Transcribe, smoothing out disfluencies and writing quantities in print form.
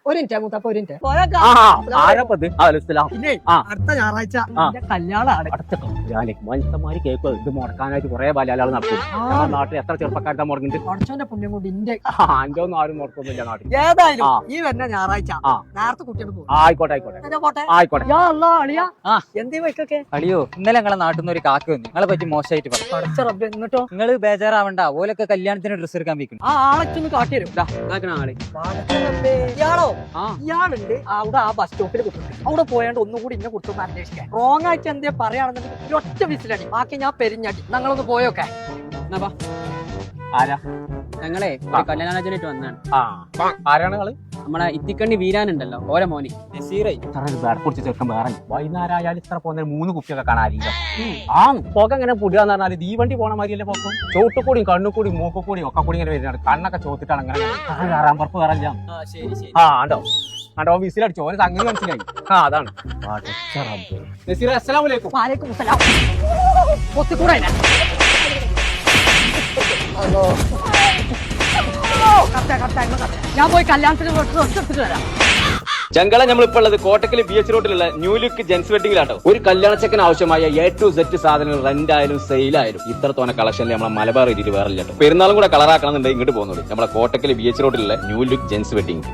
ഒരു മിനിറ്റ് മൂത്തപ്പ ഒരു മിനിറ്റ് പിന്നെ അടുത്ത ഞായറാഴ്ച എന്റെ കല്യാണമാണ്. മനുഷ്യന്മാര് കേൾക്കുക ഇത് മുടക്കാനായിട്ട് കുറെ ബാലാലാൾ നടക്കും. നാട്ടിൽ എത്ര ചെറുപ്പക്കാരുടെ മുടങ്ങുന്നുണ്ട്. കുറച്ചോന്റെ പുണ്യം കൊണ്ട് ഇന്റെ അന്റെ ഒന്നും ആരും മുടക്കൊന്നുമില്ല നാട്ടിൽ. ഏതായാലും ഈ വരുന്ന ഞായറാഴ്ച നേരത്തെ കുട്ടികൾ പോകും. ആയിക്കോട്ടെ ആയിക്കോട്ടെ. എന്തേ വൈക്കൊക്കെ അളിയോ ഇന്നലെ ഞങ്ങളെ നാട്ടിൽ നിന്ന് ഒരു കാക്ക വന്നു നിങ്ങളെ പറ്റി മോശമായിട്ട് പറഞ്ഞു. പഠിച്ച റബ്ബ് എന്നിട്ടോ നിങ്ങൾ ബേജാറാവണ്ട, ഓലൊക്കെ കല്യാണത്തിന് ഡ്രസ്സ് എടുക്കാൻ വെക്കുന്നു. ആ ആളൊന്ന് കാട്ടിത്തരും. ഇയാളോ ഇയാളുണ്ട് അവിടെ ആ ബസ് സ്റ്റോപ്പിൽ കുത്തുന്നത്. അവിടെ പോയാണ്ട് ഒന്നുകൂടി ഇന്നെ കുറിച്ചൊന്ന് അന്വേഷിക്കാൻ. റോങ് ആയിട്ട് എന്തേ പറയുകയാണെന്നുണ്ടെങ്കിൽ ഒറ്റ വിസിലടി, ബാക്കി ഞാൻ പെരിഞ്ഞടി. ഞങ്ങളൊന്ന് പോയോക്കെ. ഞങ്ങളെ കല്യാണാലോചനയായിട്ട് വന്നാണ്. ആരാണ് നിങ്ങള്? നമ്മളെ ഇത്തിക്കണ്ണി വീരാനുണ്ടല്ലോ, ഓരോ മോനി കുറിച്ച് ചെറുക്കം വേറെ വൈകുന്നേരമായാലും ഇത്ര പോകുന്ന 3 കുപ്പിയൊക്കെ കാണാറില്ല. പുക ഇങ്ങനെ പുടിയാന്ന് പറഞ്ഞാല് തീവണ്ടി പോണ മാതിരിയല്ലേ പോക്കും. ചോട്ടുകൂടിയും കണ്ണുകൂടിയും മൂക്കുകൂടിയും ഒക്കെ കൂടി ഇങ്ങനെ വരുന്നതാണ്. കണ്ണൊക്കെ ചോത്തിട്ടാണ് അങ്ങനെ കയറാൻ പറപ്പ് കയറില്ല. ആണ്ടോ വിസിലടിച്ചു ഓരോ സംഗതി മനസ്സിലായി. അതാണ്. വാലേക്കും സലാം. ഒത്തുകൂടെ ഞാൻ പോയി കല്യാണത്തിന് എടുത്തിട്ട് വരാം. ചങ്കള നമ്മളിപ്പോൾ ഉള്ളത് കോട്ടക്കൽ BH റോഡിലുള്ള ന്യൂ ലുക്ക് ജെൻസ് വെഡിങ്ങിലാട്ടോ. ഒരു കല്യാണ ചെക്കൻ ആവശ്യമായ A to Z സാധനങ്ങൾ റെന്റ് ആയാലും സെയിൽ ആയാലും ഇത്രത്തോനെ കളക്ഷനിൽ നമ്മളെ മലബാർ ഏരിയയിൽ വേറെ ഇല്ല. പെരുന്നാളും കൂടെ കളറാക്കണം എന്നുണ്ടെങ്കിൽ ഇങ്ങോട്ട് പോകുന്നത് നമ്മളെ കോട്ടക്കൽ BH റോഡിലുള്ള ന്യൂ ലുക്ക് ജെൻസ് വെഡിങ്.